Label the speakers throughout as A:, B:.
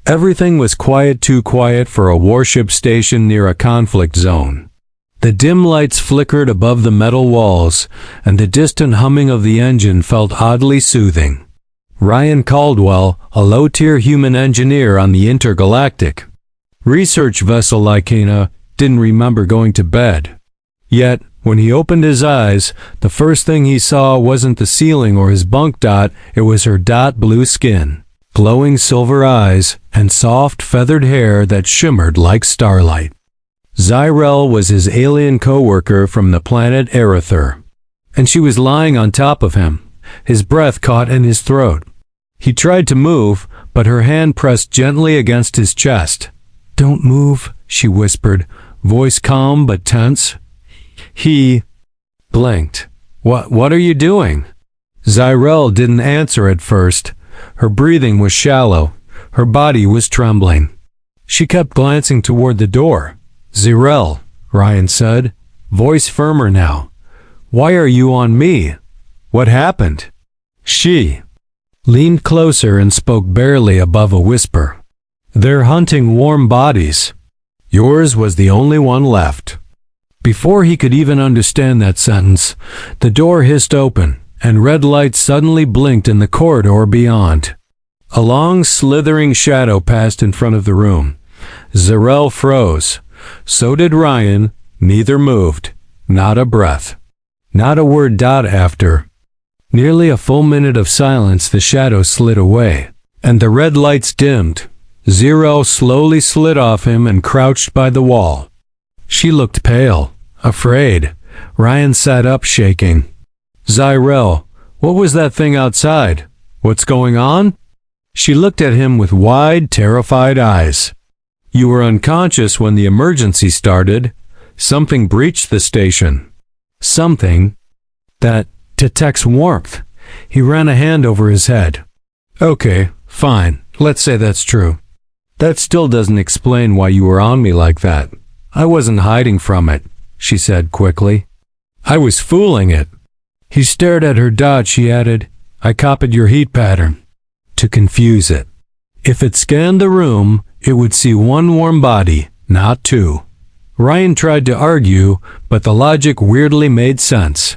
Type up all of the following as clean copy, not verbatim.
A: Everything was quiet, too quiet for a warship station near a conflict zone. The dim lights flickered above the metal walls, and the distant humming of the engine felt oddly soothing. Ryan Caldwell, a low-tier human engineer on the Intergalactic research vessel Lycana, didn't remember going to bed. Yet, when he opened his eyes, the first thing he saw wasn't the ceiling or his bunk dot, it was her blue skin, glowing silver eyes, and soft feathered hair that shimmered like starlight. Zyrel was his alien coworker from the planet Erether, and she was lying on top of him, his breath caught in his throat. He tried to move, but her hand pressed gently against his chest. "Don't move," she whispered, voice calm but tense. He blinked. What are you doing?" Zyrel didn't answer at first. Her breathing was shallow. Her body was trembling. She kept glancing toward the door. "Zyrel," Ryan said, voice firmer now. "Why are you on me? What happened?" She leaned closer and spoke barely above a whisper. "They're hunting warm bodies. Yours was the only one left." Before he could even understand that sentence, the door hissed open, and red lights suddenly blinked in the corridor beyond. A long, slithering shadow passed in front of the room. Zyrel froze. So did Ryan. Neither moved. Not a breath. Not a word after. Nearly a full minute of silence, the shadow slid away, and the red lights dimmed. Zyrel slowly slid off him and crouched by the wall. She looked pale, afraid. Ryan sat up, shaking. "Zyrel, what was that thing outside? What's going on?" She looked at him with wide, terrified eyes. "You were unconscious when the emergency started. Something breached the station. Something that detects warmth." He ran a hand over his head. "Okay, fine. Let's say that's true. That still doesn't explain why you were on me like that. I wasn't hiding from it," she said quickly. "I was fooling it." He stared at her dot. She added, "I copied your heat pattern to confuse it. If it scanned the room, it would see one warm body, not two." Ryan tried to argue, but the logic weirdly made sense.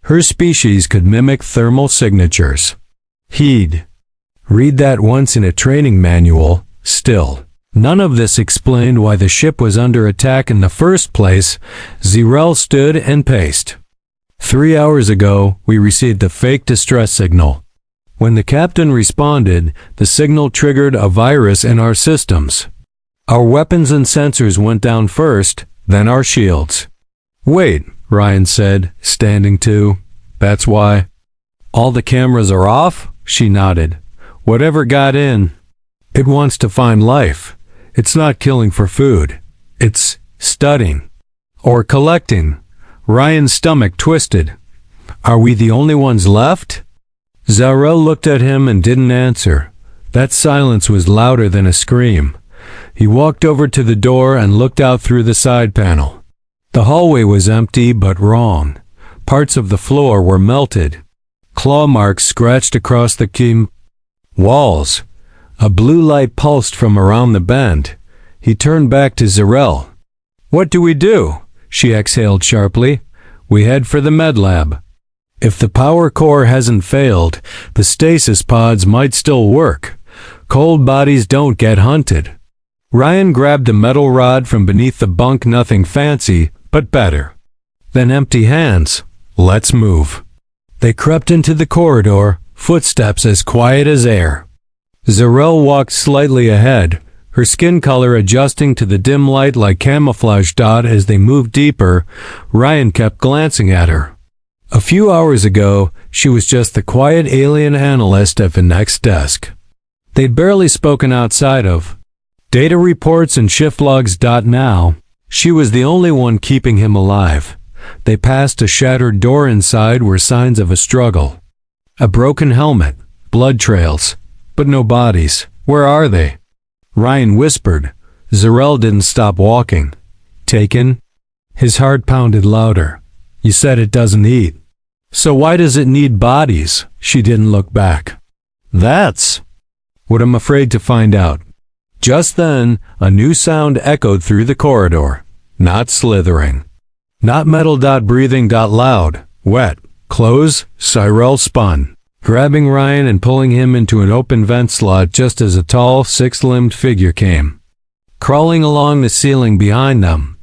A: Her species could mimic thermal signatures. He'd read that once in a training manual. Still, none of this explained why the ship was under attack in the first place. Zyrel stood and paced. 3 hours ago, we received a fake distress signal. When the captain responded, the signal triggered a virus in our systems. Our weapons and sensors went down first, then our shields. "Wait," Ryan said, standing to. "That's why." "All the cameras are off?" She nodded. "Whatever got in, it wants to find life. It's not killing for food. It's studying. Or collecting." Ryan's stomach twisted. "Are we the only ones left?" Zyrel looked at him and didn't answer. That silence was louder than a scream. He walked over to the door and looked out through the side panel. The hallway was empty but wrong. Parts of the floor were melted. Claw marks scratched across the walls. A blue light pulsed from around the bend. He turned back to Zyrel. "What do we do?" She exhaled sharply. "We head for the med lab. If the power core hasn't failed, the stasis pods might still work. Cold bodies don't get hunted." Ryan grabbed a metal rod from beneath the bunk, nothing fancy, but better. Then empty hands. "Let's move." They crept into the corridor, footsteps as quiet as air. Zyrel walked slightly ahead, her skin color adjusting to the dim light like camouflage dot. As they moved deeper, Ryan kept glancing at her. A few hours ago, she was just the quiet alien analyst at the next desk. They'd barely spoken outside of data reports and shift logs. Now, she was the only one keeping him alive. They passed a shattered door. Inside were signs of a struggle. A broken helmet, blood trails, but no bodies. "Where are they?" Ryan whispered. Zyrel didn't stop walking. "Taken?" His heart pounded louder. "You said it doesn't eat. So why does it need bodies?" She didn't look back. "That's what I'm afraid to find out." Just then, a new sound echoed through the corridor. Not slithering. Not metal. Breathing. Loud. Wet. Close. Cyrell spun, grabbing Ryan and pulling him into an open vent slot just as a tall, six-limbed figure came crawling along the ceiling behind them.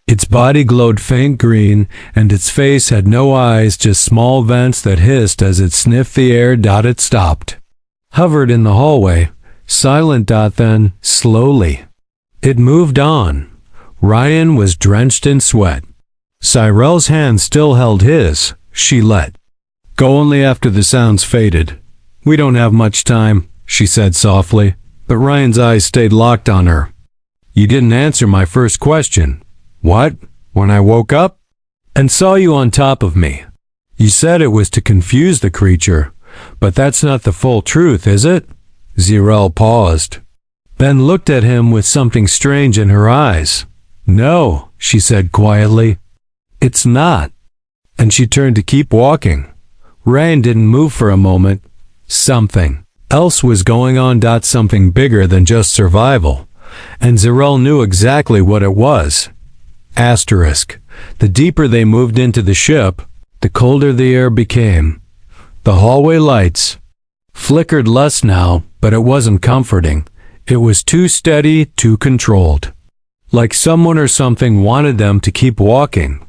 A: Its body glowed faint green, and its face had no eyes, just small vents that hissed as it sniffed the air. It stopped. Hovered in the hallway, silent. Then, slowly, it moved on. Ryan was drenched in sweat. Cyrell's hand still held his. She let go only after the sounds faded. "We don't have much time," she said softly, but Ryan's eyes stayed locked on her. "You didn't answer my first question." "What? When I woke up and saw you on top of me. You said it was to confuse the creature, but that's not the full truth, is it?" Cyrell paused, then looked at him with something strange in her eyes. "No," she said quietly. "It's not." And she turned to keep walking. Ryan didn't move for a moment. Something else was going on. Something bigger than just survival. And Cyrell knew exactly what it was. Asterisk. The deeper they moved into the ship, the colder the air became. The hallway lights flickered less now, but it wasn't comforting. It was too steady, too controlled. Like someone or something wanted them to keep walking.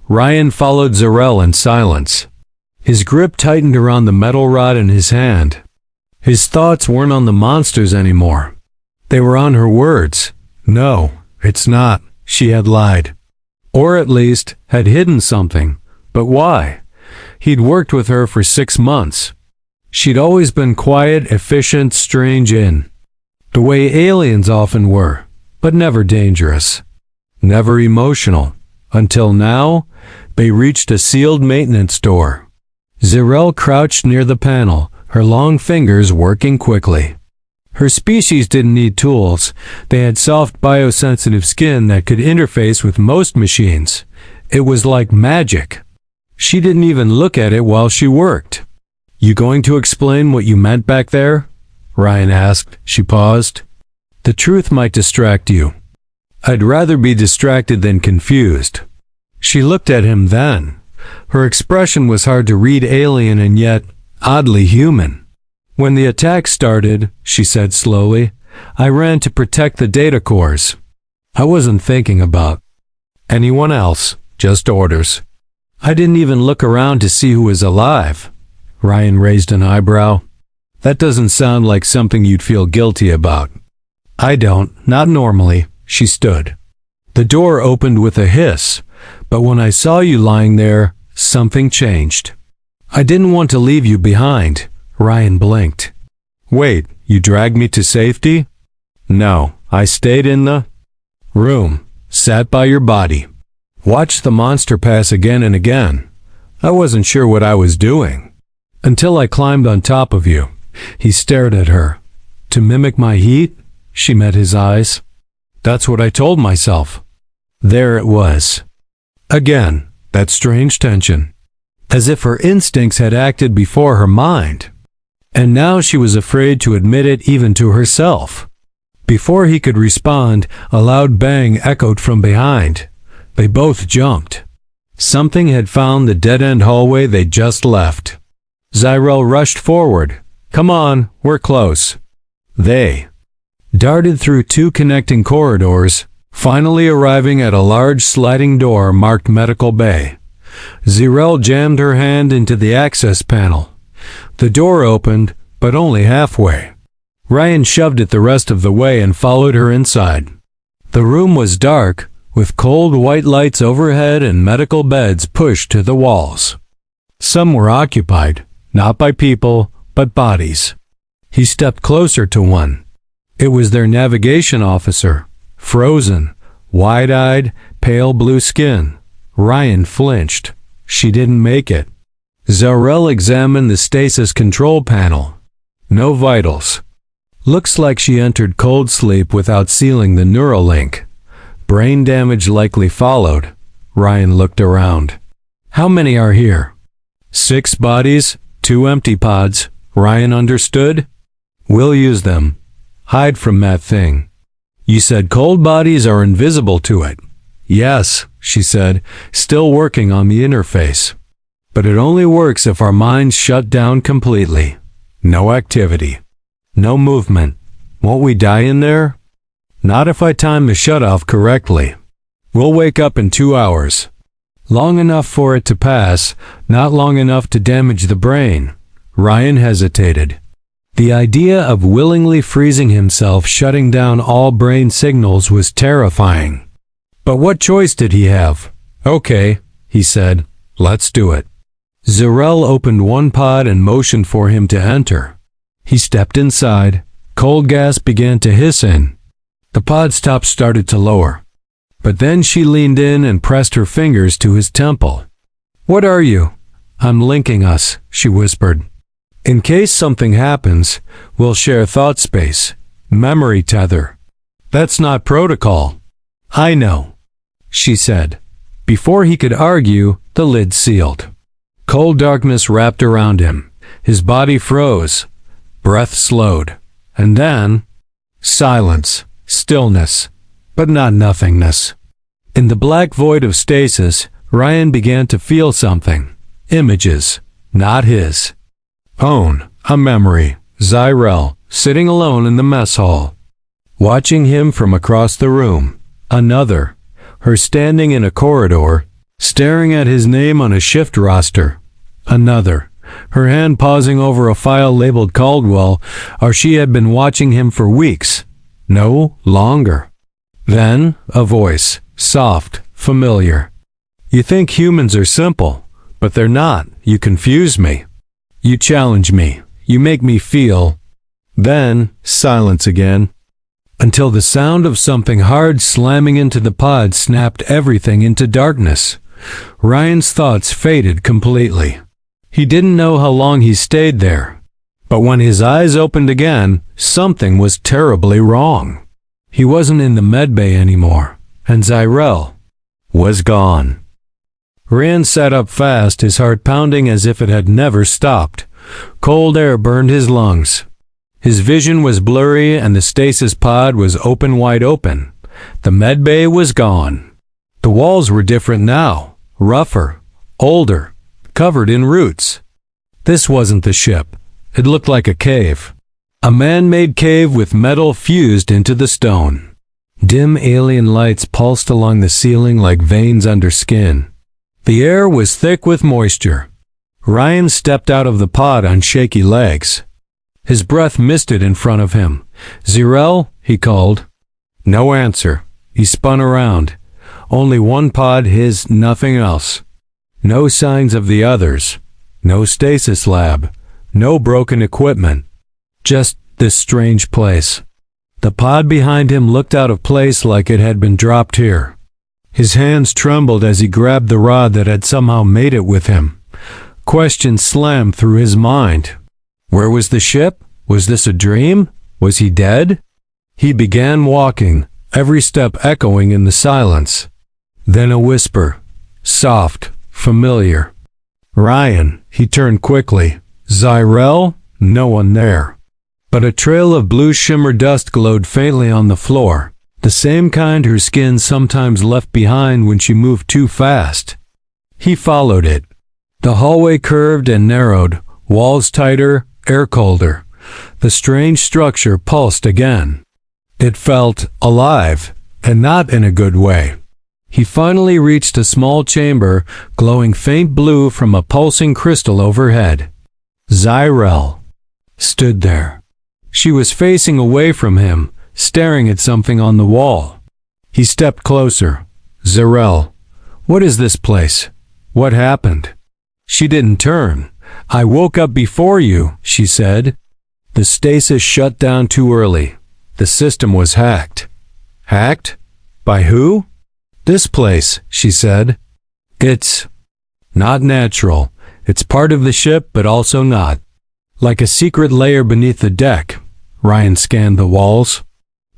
A: Ryan followed Cyrell in silence. His grip tightened around the metal rod in his hand. His thoughts weren't on the monsters anymore. They were on her words. "No, it's not," she had lied. Or at least, had hidden something. But why? He'd worked with her for 6 months. She'd always been quiet, efficient, strange in the way aliens often were, but never dangerous. Never emotional. Until now, they reached a sealed maintenance door. Cyrell crouched near the panel, her long fingers working quickly. Her species didn't need tools. They had soft biosensitive skin that could interface with most machines. It was like magic. She didn't even look at it while she worked. "You going to explain what you meant back there?" Ryan asked. She paused. "The truth might distract you." "I'd rather be distracted than confused." She looked at him then. Her expression was hard to read, alien and yet oddly human. "When the attack started," she said slowly, "I ran to protect the data cores. I wasn't thinking about anyone else, just orders. I didn't even look around to see who was alive." Ryan raised an eyebrow. "That doesn't sound like something you'd feel guilty about." "I don't, not normally." She stood. The door opened with a hiss, but when I saw you lying there, something changed. "I didn't want to leave you behind." Ryan blinked. "Wait, you dragged me to safety?" "No, I stayed in the room, sat by your body, watched the monster pass again and again. I wasn't sure what I was doing. Until I climbed on top of you." He stared at her. "To mimic my heat?" She met his eyes. "That's what I told myself." There it was. Again, that strange tension. As if her instincts had acted before her mind. And now she was afraid to admit it even to herself. Before he could respond, a loud bang echoed from behind. They both jumped. Something had found the dead-end hallway they'd just left. Cyrell rushed forward. "Come on, we're close." They darted through 2 connecting corridors, finally arriving at a large sliding door marked Medical Bay. Cyrell jammed her hand into the access panel. The door opened, but only halfway. Ryan shoved it the rest of the way and followed her inside. The room was dark, with cold white lights overhead and medical beds pushed to the walls. Some were occupied, not by people, but bodies. He stepped closer to one. It was their navigation officer, frozen, wide-eyed, pale blue skin. Ryan flinched. She didn't make it. Cyrell examined the stasis control panel. No vitals. Looks like she entered cold sleep without sealing the neural link. Brain damage likely followed. Ryan looked around. "How many are here?" 6 bodies, 2 empty pods. Ryan understood. "We'll use them. Hide from that thing. You said cold bodies are invisible to it. Yes, she said, still working on the interface. But it only works if our minds shut down completely. No activity. No movement. Won't we die in there? Not if I time the shut-off correctly. We'll wake up in 2 hours. Long enough for it to pass, not long enough to damage the brain. Ryan hesitated. The idea of willingly freezing himself, shutting down all brain signals, was terrifying. But what choice did he have? Okay, he said, let's do it. Zarel opened one pod and motioned for him to enter. He stepped inside. Cold gas began to hiss in. The pod's top started to lower. But then she leaned in and pressed her fingers to his temple. What are you? I'm linking us, she whispered. In case something happens, we'll share thought space, memory tether. That's not protocol. I know, she said. Before he could argue, the lid sealed. Cold darkness wrapped around him. His body froze. Breath slowed. And then, silence, stillness, but not nothingness. In the black void of stasis, Ryan began to feel something. Images, not his. Own, a memory. Zyrel, sitting alone in the mess hall. Watching him from across the room. Another. Her standing in a corridor, staring at his name on a shift roster. Another. Her hand pausing over a file labeled Caldwell, or she had been watching him for weeks. No, longer. Then, a voice. Soft, familiar. You think humans are simple, but they're not. You confuse me. You challenge me. You make me feel. Then, silence again. Until the sound of something hard slamming into the pod snapped everything into darkness. Ryan's thoughts faded completely. He didn't know how long he stayed there. But when his eyes opened again, something was terribly wrong. He wasn't in the medbay anymore, and Zyrel was gone. Ryan sat up fast, his heart pounding as if it had never stopped. Cold air burned his lungs. His vision was blurry and the stasis pod was wide open. The medbay was gone. The walls were different now, rougher, older, covered in roots. This wasn't the ship. It looked like a cave. A man-made cave with metal fused into the stone. Dim alien lights pulsed along the ceiling like veins under skin. The air was thick with moisture. Ryan stepped out of the pod on shaky legs. His breath misted in front of him. Zyrel, he called. No answer. He spun around. Only one pod, his, nothing else. No signs of the others. No stasis lab. No broken equipment. Just this strange place. The pod behind him looked out of place, like it had been dropped here. His hands trembled as he grabbed the rod that had somehow made it with him. Questions slammed through his mind. Where was the ship? Was this a dream? Was he dead? He began walking, every step echoing in the silence. Then a whisper. Soft, familiar. Ryan, he turned quickly. Zyrel? No one there. But a trail of blue shimmer dust glowed faintly on the floor, the same kind her skin sometimes left behind when she moved too fast. He followed it. The hallway curved and narrowed, walls tighter, air colder. The strange structure pulsed again. It felt alive, and not in a good way. He finally reached a small chamber, glowing faint blue from a pulsing crystal overhead. Zyrel stood there. She was facing away from him, staring at something on the wall. He stepped closer. Zyrel, what is this place? What happened? She didn't turn. I woke up before you, she said. The stasis shut down too early. The system was hacked. Hacked? By who? This place, she said. It's not natural. It's part of the ship, but also not. Like a secret layer beneath the deck. Ryan scanned the walls.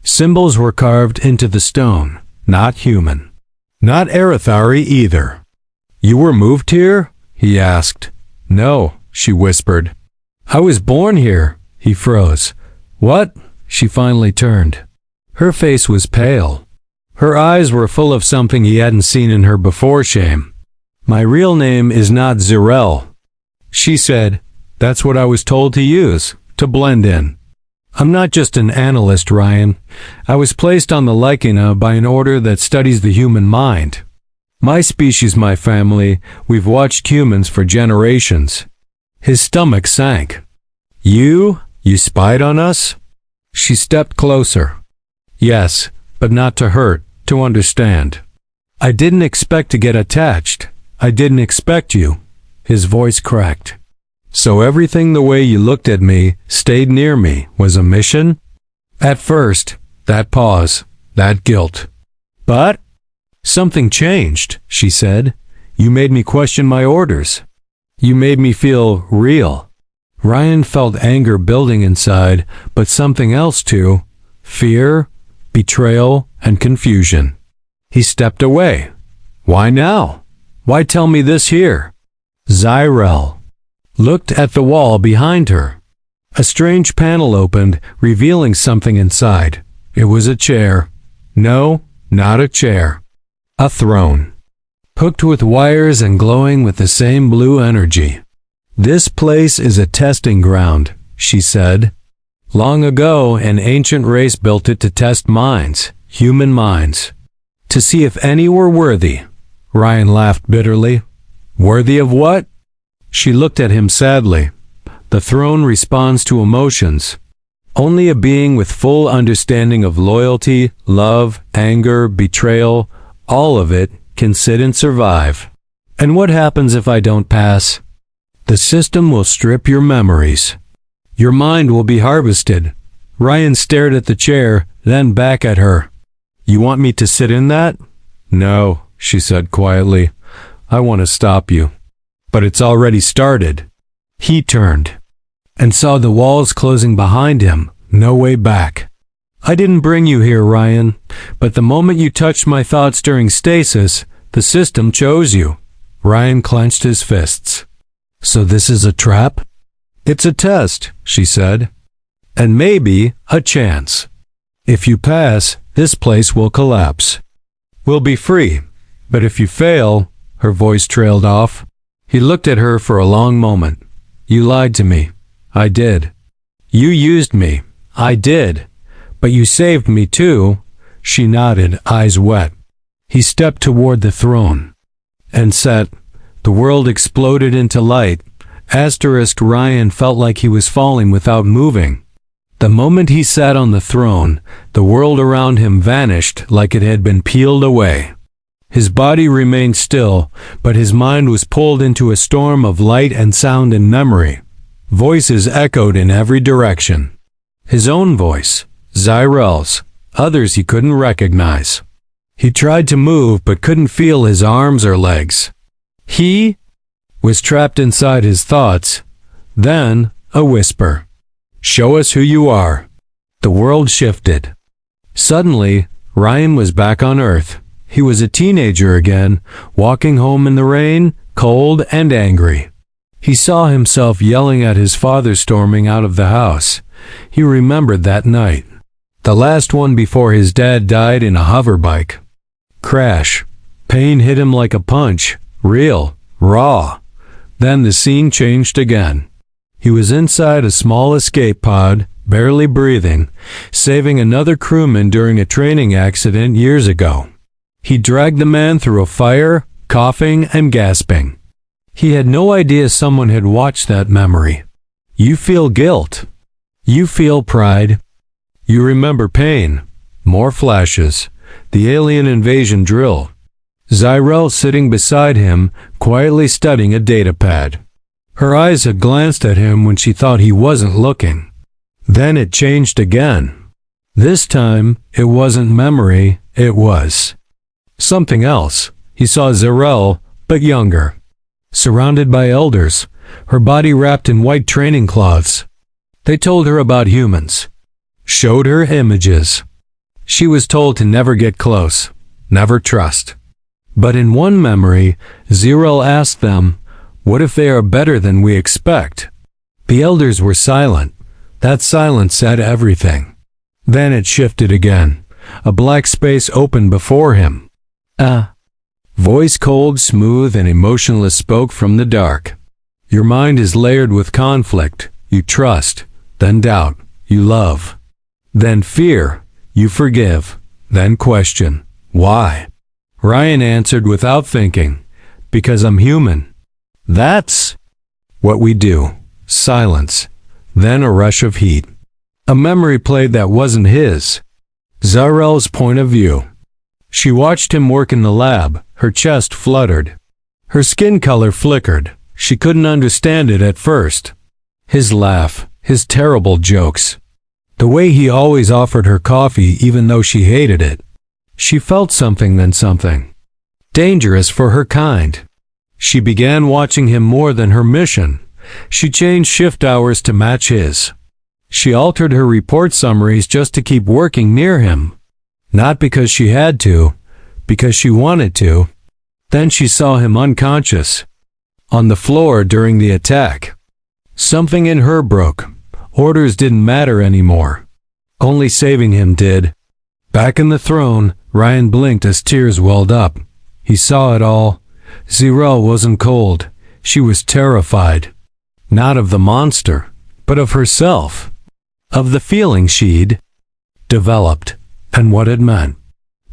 A: Symbols were carved into the stone. Not human. Not Erithari either. You were moved here? He asked. No, she whispered. I was born here. He froze. What? she finally turned. Her face was pale. Her eyes were full of something he hadn't seen in her before. Shame. My real name is not Zirel, she said. That's what I was told to use, to blend in. I'm not just an analyst, Ryan. I was placed on the Lycana by an order that studies the human mind. My species, my family, we've watched humans for generations. His stomach sank. You spied on us? She stepped closer. Yes, but not to hurt, to understand. I didn't expect to get attached. I didn't expect you. His voice cracked. So everything the way you looked at me, stayed near me, was a mission? At first, that pause, that guilt. But something changed, she said. You made me question my orders. You made me feel real. Ryan felt anger building inside, but something else too. Fear, betrayal, and confusion. He stepped away. Why now? Why tell me this here? Zirel looked at the wall behind her. A strange panel opened, revealing something inside. It was a chair. No, not a chair. A throne. Hooked with wires and glowing with the same blue energy. This place is a testing ground, she said. Long ago, an ancient race built it to test minds, human minds. To see if any were worthy. Ryan laughed bitterly. Worthy of what? She looked at him sadly. The throne responds to emotions. Only a being with full understanding of loyalty, love, anger, betrayal, all of it, can sit and survive. And what happens if I don't pass? The system will strip your memories. Your mind will be harvested. Ryan stared at the chair, then back at her. You want me to sit in that? No, she said quietly. I want to stop you. But it's already started. He turned and saw the walls closing behind him, no way back. I didn't bring you here, Ryan, but the moment you touched my thoughts during stasis, the system chose you. Ryan clenched his fists. So this is a trap? It's a test, she said. And maybe a chance. If you pass, this place will collapse. We'll be free. But if you fail, her voice trailed off. He looked at her for a long moment. You lied to me. I did. You used me. I did. But you saved me too. She nodded, eyes wet. He stepped toward the throne and sat. The world exploded into light. Ryan felt like he was falling without moving. The moment he sat on the throne, the world around him vanished like it had been peeled away. His body remained still, but his mind was pulled into a storm of light and sound and memory. Voices echoed in every direction. His own voice, Zirel's, others he couldn't recognize. He tried to move but couldn't feel his arms or legs. He was trapped inside his thoughts. Then, a whisper. Show us who you are. The world shifted. Suddenly, Ryan was back on Earth. He was a teenager again, walking home in the rain, cold and angry. He saw himself yelling at his father storming out of the house. He remembered that night. The last one before his dad died in a hoverbike. Crash. Pain hit him like a punch. Real. Raw. Then the scene changed again. He was inside a small escape pod, barely breathing, saving another crewman during a training accident years ago. He dragged the man through a fire, coughing and gasping. He had no idea someone had watched that memory. You feel guilt. You feel pride. You remember pain. More flashes. The alien invasion drill. Zirel sitting beside him, quietly studying a datapad. Her eyes had glanced at him when she thought he wasn't looking. Then it changed again. This time, it wasn't memory, it was something else. He saw Zirel, but younger. Surrounded by elders, her body wrapped in white training cloths. They told her about humans. Showed her images. She was told to never get close, never trust. But in one memory, Zirel asked them, what if they are better than we expect? The elders were silent. That silence said everything. Then it shifted again. A black space opened before him. Voice cold, smooth, and emotionless spoke from the dark. Your mind is layered with conflict. You trust, then doubt. You love, then fear. You forgive, then question. Why? Ryan answered without thinking. Because I'm human. That's what we do. Silence. Then a rush of heat. A memory played that wasn't his. Zarel's point of view. She watched him work in the lab. Her chest fluttered. Her skin color flickered. She couldn't understand it at first. His laugh, his terrible jokes. The way he always offered her coffee even though she hated it. She felt something then something. Dangerous for her kind. She began watching him more than her mission. She changed shift hours to match his. She altered her report summaries just to keep working near him. Not because she had to, because she wanted to. Then she saw him unconscious. On the floor during the attack. Something in her broke. Orders didn't matter anymore. Only saving him did. Back in the throne, Ryan blinked as tears welled up. He saw it all. Zarel wasn't cold. She was terrified. Not of the monster, but of herself. Of the feeling she'd developed, and what it meant.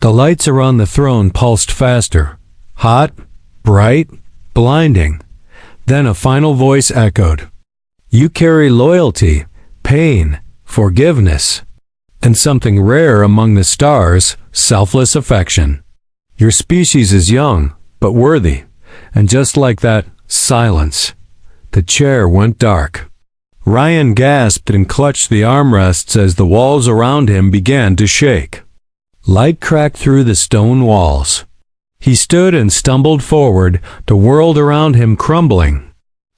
A: The lights around the throne pulsed faster. Hot, bright, blinding. Then a final voice echoed. You carry loyalty, pain, forgiveness, and something rare among the stars, selfless affection. Your species is young, but worthy. And just like that, silence. The chair went dark. Ryan gasped and clutched the armrests as the walls around him began to shake. Light cracked through the stone walls. He stood and stumbled forward, the world around him crumbling.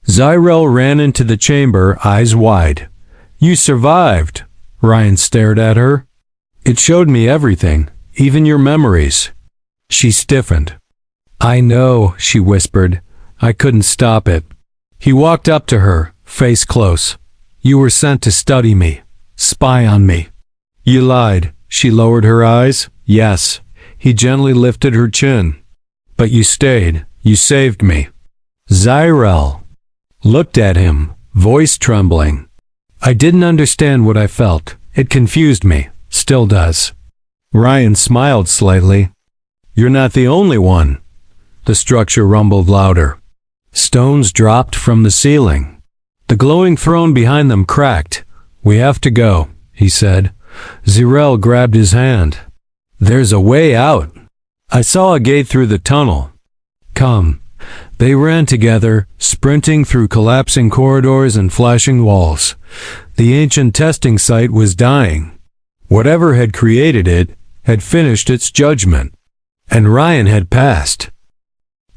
A: Zarel ran into the chamber, eyes wide. You survived. Ryan stared at her. It showed me everything, even your memories. She stiffened. I know, she whispered. I couldn't stop it. He walked up to her, face close. You were sent to study me, spy on me. You lied. She lowered her eyes. Yes. He gently lifted her chin. But you stayed. You saved me. Zarel looked at him, voice trembling. I didn't understand what I felt. It confused me. Still does. Ryan smiled slightly. You're not the only one. The structure rumbled louder. Stones dropped from the ceiling. The glowing throne behind them cracked. We have to go, he said. Zarel grabbed his hand. There's a way out. I saw a gate through the tunnel. Come. They ran together, sprinting through collapsing corridors and flashing walls. The ancient testing site was dying. Whatever had created it had finished its judgment. And Ryan had passed.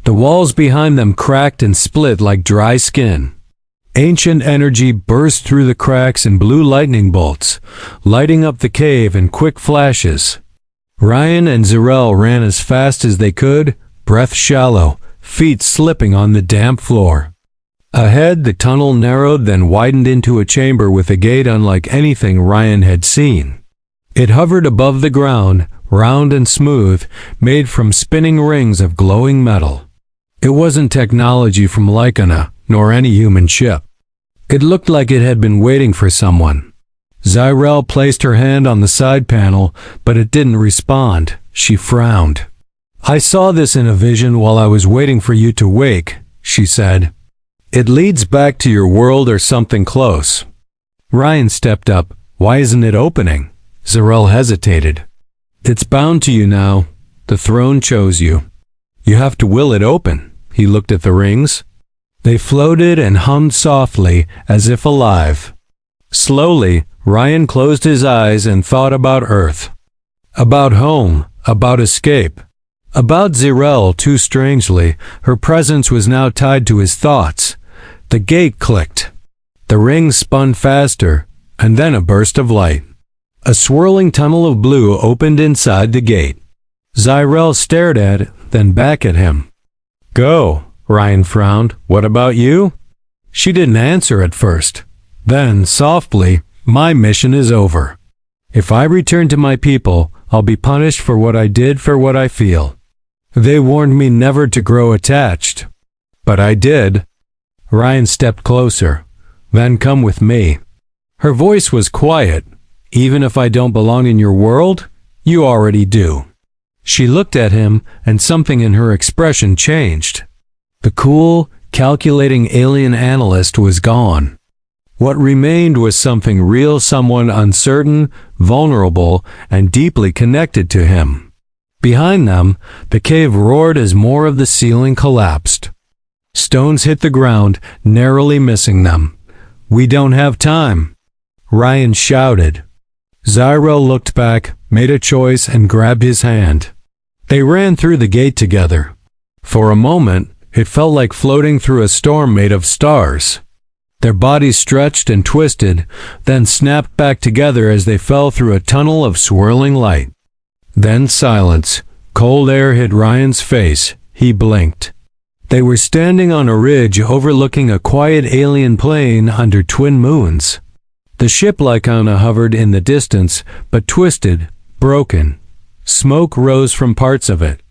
A: The walls behind them cracked and split like dry skin. Ancient energy burst through the cracks in blue lightning bolts, lighting up the cave in quick flashes. Ryan and Zarel ran as fast as they could, breath shallow, feet slipping on the damp floor. Ahead, the tunnel narrowed, then widened into a chamber with a gate unlike anything Ryan had seen. It hovered above the ground, round and smooth, made from spinning rings of glowing metal. It wasn't technology from Lycana, nor any human ship. It looked like it had been waiting for someone. Zarel placed her hand on the side panel, but it didn't respond. She frowned. I saw this in a vision while I was waiting for you to wake, she said. It leads back to your world or something close. Ryan stepped up. Why isn't it opening? Zarel hesitated. It's bound to you now. The throne chose you. You have to will it open. He looked at the rings. They floated and hummed softly, as if alive. Slowly, Ryan closed his eyes and thought about Earth. About home, about escape. About Zarel, too strangely, her presence was now tied to his thoughts. The gate clicked. The rings spun faster, and then a burst of light. A swirling tunnel of blue opened inside the gate. Zarel stared at it, then back at him. Go, Ryan frowned. What about you? She didn't answer at first. Then, softly, my mission is over. If I return to my people, I'll be punished for what I did, for what I feel. They warned me never to grow attached. But I did. Ryan stepped closer. Then come with me. Her voice was quiet. Even if I don't belong in your world, you already do. She looked at him, and something in her expression changed. The cool, calculating alien analyst was gone. What remained was something real, someone uncertain, vulnerable, and deeply connected to him. Behind them, the cave roared as more of the ceiling collapsed. Stones hit the ground, narrowly missing them. "We don't have time," Ryan shouted. Zyrel looked back, made a choice, and grabbed his hand. They ran through the gate together. For a moment, it felt like floating through a storm made of stars. Their bodies stretched and twisted, then snapped back together as they fell through a tunnel of swirling light. Then silence. Cold air hit Ryan's face. He blinked. They were standing on a ridge overlooking a quiet alien plain under twin moons. The ship Lycana hovered in the distance, but twisted, broken. Smoke rose from parts of it.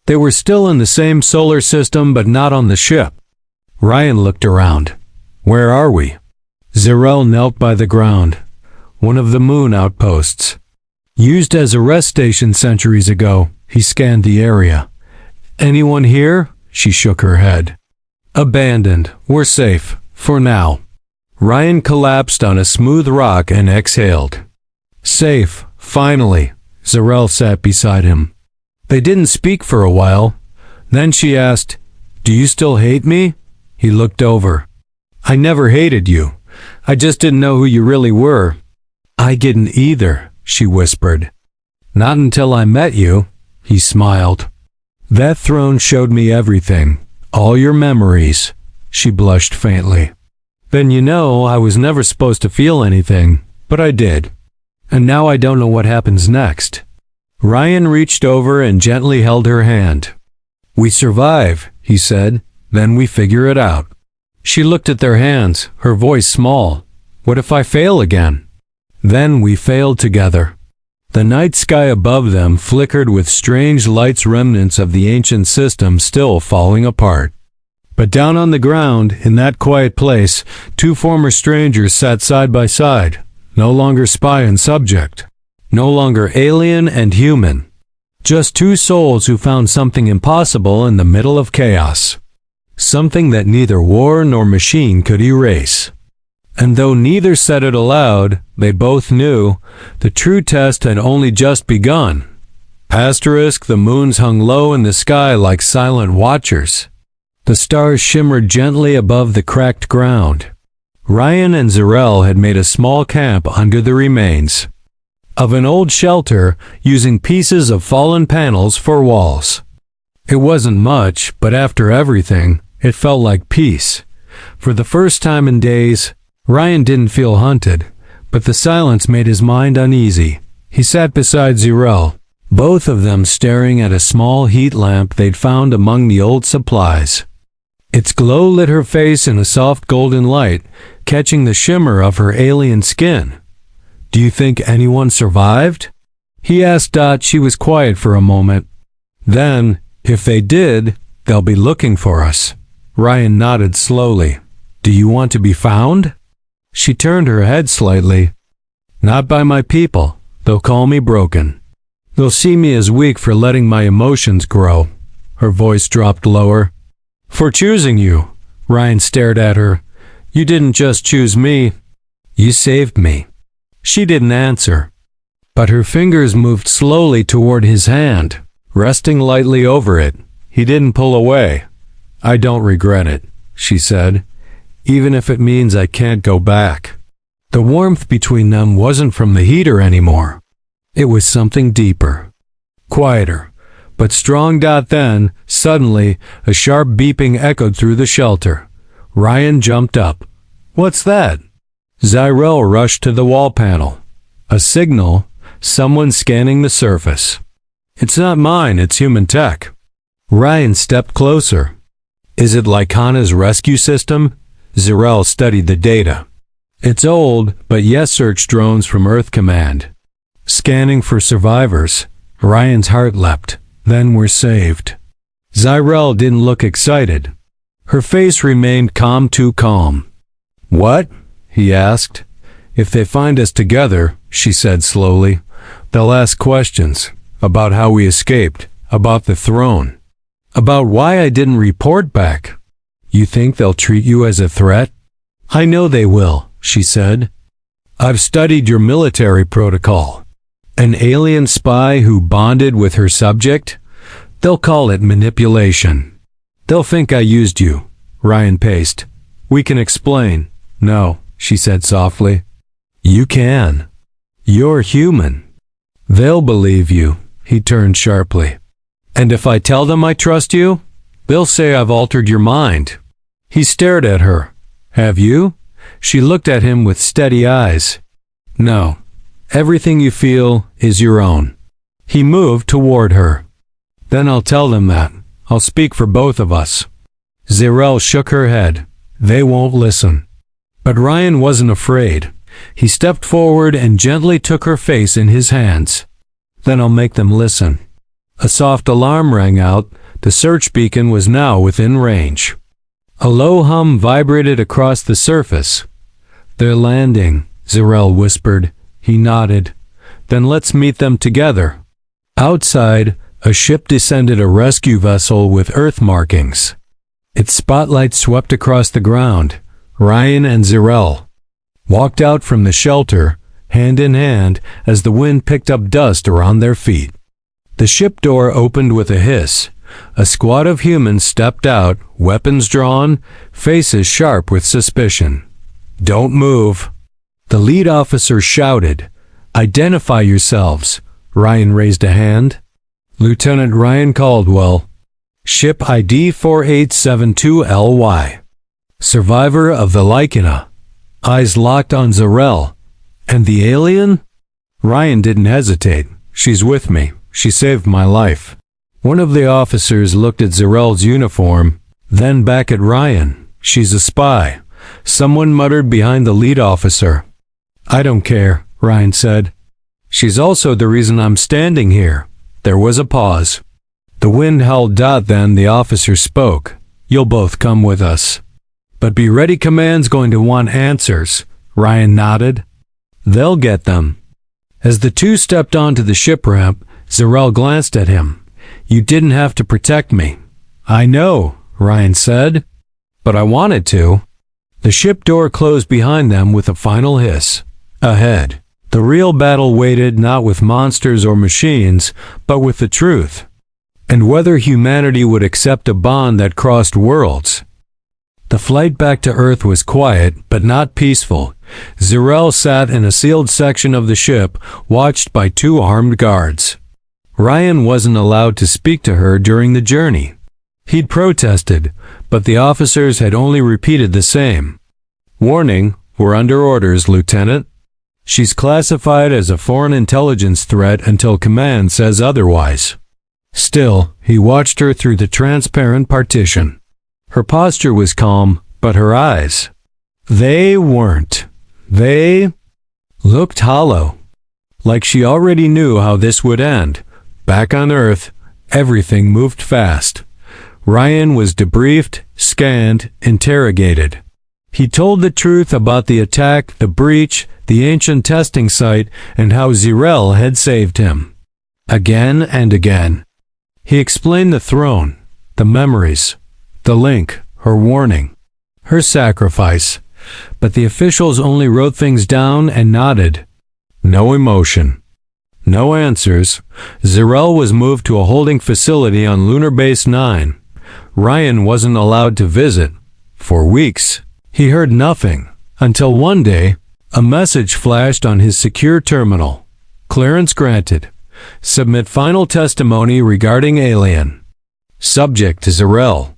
A: They were still in the same solar system, but not on the ship. Ryan looked around. "Where are we?" Zyrel knelt by the ground. "One of the moon outposts. Used as a rest station centuries ago." He scanned the area. "Anyone here?" She shook her head. "Abandoned. We're safe. For now." Ryan collapsed on a smooth rock and exhaled. "Safe, finally." Zyrel sat beside him. They didn't speak for a while. Then she asked, "Do you still hate me?" He looked over. "I never hated you. I just didn't know who you really were." "I didn't either," she whispered. "Not until I met you." He smiled. "That throne showed me everything. All your memories." She blushed faintly. "Then you know I was never supposed to feel anything, but I did. And now I don't know what happens next." Ryan reached over and gently held her hand. "We survive," he said. "Then we figure it out." She looked at their hands, her voice small. "What if I fail again?" "Then we failed together." The night sky above them flickered with strange lights, remnants of the ancient system still falling apart. But down on the ground, in that quiet place, two former strangers sat side by side, no longer spy and subject, no longer alien and human. Just two souls who found something impossible in the middle of chaos. Something that neither war nor machine could erase. And though neither said it aloud, they both knew the true test had only just begun. Asterisk, the moons hung low in the sky like silent watchers. The stars shimmered gently above the cracked ground. Ryan and Zyrel had made a small camp under the remains of an old shelter, using pieces of fallen panels for walls. It wasn't much, but after everything, it felt like peace. For the first time in days, Ryan didn't feel hunted, but the silence made his mind uneasy. He sat beside Zyrel, both of them staring at a small heat lamp they'd found among the old supplies. Its glow lit her face in a soft golden light, catching the shimmer of her alien skin. "Do you think anyone survived?" he asked. She was quiet for a moment. "Then, if they did, they'll be looking for us." Ryan nodded slowly. "Do you want to be found?" She turned her head slightly. "Not by my people. They'll call me broken. They'll see me as weak for letting my emotions grow." Her voice dropped lower. "For choosing you." Ryan stared at her. "You didn't just choose me. You saved me." She didn't answer, but her fingers moved slowly toward his hand, resting lightly over it. He didn't pull away. "I don't regret it," she said, "even if it means I can't go back." The warmth between them wasn't from the heater anymore. It was something deeper, quieter, but strong. Then, suddenly, a sharp beeping echoed through the shelter. Ryan jumped up. "What's that?" Zyrel rushed to the wall panel. A signal, someone scanning the surface. "It's not mine, it's human tech." Ryan stepped closer. "Is it Lycana's rescue system?" Zyrel studied the data. "It's old, but yes, search drones from Earth Command. Scanning for survivors. Ryan's heart leapt. Then we're saved. Zyrel didn't look excited. Her face remained calm, too calm. What? He asked. If they find us together, she said slowly, they'll ask questions about how we escaped, about the throne, about why I didn't report back. You think they'll treat you as a threat? I know they will, she said. I've studied your military protocol. An alien spy who bonded with her subject? They'll call it manipulation. They'll think I used you, Ryan paced. We can explain. No, she said softly. You can. You're human. They'll believe you, he turned sharply. And if I tell them I trust you, they'll say I've altered your mind. He stared at her. Have you? She looked at him with steady eyes. No. Everything you feel is your own. He moved toward her. Then I'll tell them that. I'll speak for both of us. Zyrel shook her head. They won't listen. But Ryan wasn't afraid. He stepped forward and gently took her face in his hands. Then I'll make them listen. A soft alarm rang out. The search beacon was now within range. A low hum vibrated across the surface. They're landing, Zyrel whispered. He nodded. Then let's meet them together. Outside, a ship descended, a rescue vessel with Earth markings. Its spotlight swept across the ground. Ryan and Zyrel walked out from the shelter, hand in hand, as the wind picked up dust around their feet. The ship door opened with a hiss. A squad of humans stepped out, weapons drawn, faces sharp with suspicion. Don't move. The lead officer shouted. Identify yourselves. Ryan raised a hand. Lieutenant Ryan Caldwell. Ship ID 4872LY. Survivor of the Lycana. Eyes locked on Zyrel. And the alien? Ryan didn't hesitate. She's with me. She saved my life. One of the officers looked at Zyrel's uniform, then back at Ryan. She's a spy. Someone muttered behind the lead officer. I don't care, Ryan said. She's also the reason I'm standing here. There was a pause. The wind howled. Then the officer spoke. You'll both come with us. But be ready, command's going to want answers. Ryan nodded. They'll get them. As the two stepped onto the ship ramp, Zyrel glanced at him. You didn't have to protect me. I know, Ryan said. But I wanted to. The ship door closed behind them with a final hiss. Ahead, the real battle waited, not with monsters or machines, but with the truth. And whether humanity would accept a bond that crossed worlds. The flight back to Earth was quiet, but not peaceful. Zyrel sat in a sealed section of the ship, watched by two armed guards. Ryan wasn't allowed to speak to her during the journey. He'd protested, but the officers had only repeated the same. Warning, we're under orders, Lieutenant. She's classified as a foreign intelligence threat until command says otherwise. Still, he watched her through the transparent partition. Her posture was calm, but her eyes, they weren't. They looked hollow. Like she already knew how this would end. Back on Earth, everything moved fast. Ryan was debriefed, scanned, interrogated. He told the truth about the attack, the breach, the ancient testing site, and how Zyrel had saved him. Again and again. He explained the throne, the memories, the link, her warning, her sacrifice. But the officials only wrote things down and nodded. No emotion. No answers. Zyrel was moved to a holding facility on Lunar Base 9. Ryan wasn't allowed to visit. For weeks, he heard nothing, until one day, a message flashed on his secure terminal. Clearance granted. Submit final testimony regarding alien. Subject to Zyrel.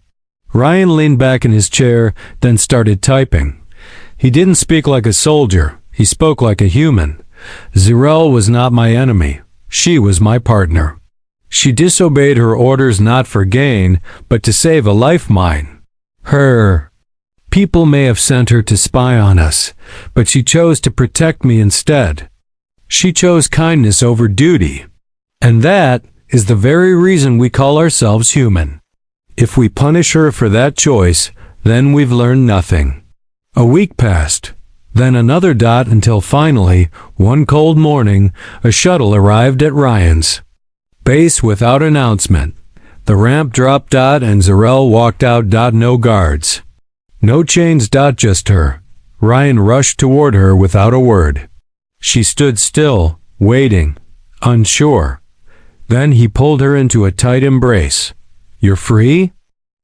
A: Ryan leaned back in his chair, then started typing. He didn't speak like a soldier. He spoke like a human. Zyrel was not my enemy. She was my partner. She disobeyed her orders not for gain, but to save a life mine. Her people may have sent her to spy on us, but she chose to protect me instead. She chose kindness over duty. And that is the very reason we call ourselves human. If we punish her for that choice, then we've learned nothing. A week passed, then another dot until finally, one cold morning, a shuttle arrived at Ryan's base without announcement. The ramp dropped dot and Zarel walked out dot, no guards. No chains dot, just her. Ryan rushed toward her without a word. She stood still, waiting, unsure. Then he pulled her into a tight embrace. "You're free?"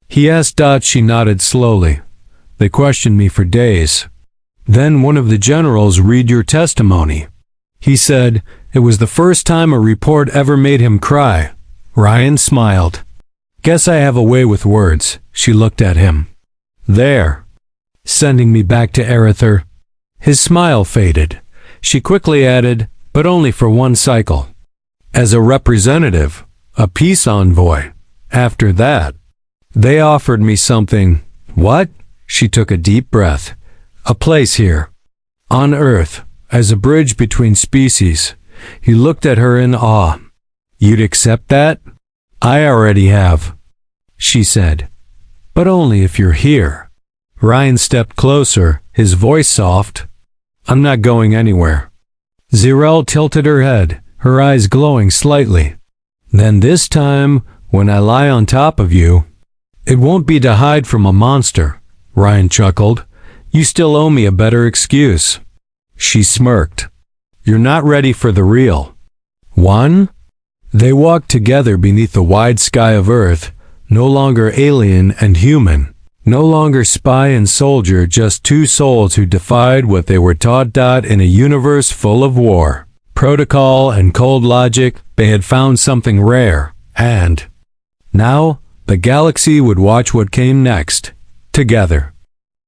A: he asked dot. She nodded slowly. "They questioned me for days. Then one of the generals read your testimony. He said it was the first time a report ever made him cry." Ryan smiled. "Guess I have a way with words." She looked at him. "There. Sending me back to Erether." His smile faded. She quickly added, "But only for one cycle. As a representative, a peace envoy. After that, they offered me something." "What?" She took a deep breath. "A place here. On Earth, as a bridge between species." He looked at her in awe. "You'd accept that?" "I already have," she said. "But only if you're here." Ryan stepped closer, his voice soft. "I'm not going anywhere." Zarel tilted her head, her eyes glowing slightly. "Then this time, when I lie on top of you, it won't be to hide from a monster." Ryan chuckled. "You still owe me a better excuse." She smirked. "You're not ready for the real one?" They walked together beneath the wide sky of Earth, no longer alien and human. No longer spy and soldier, just two souls who defied what they were taught. In a universe full of war, protocol, and cold logic, they had found something rare, and now the galaxy would watch what came next, together.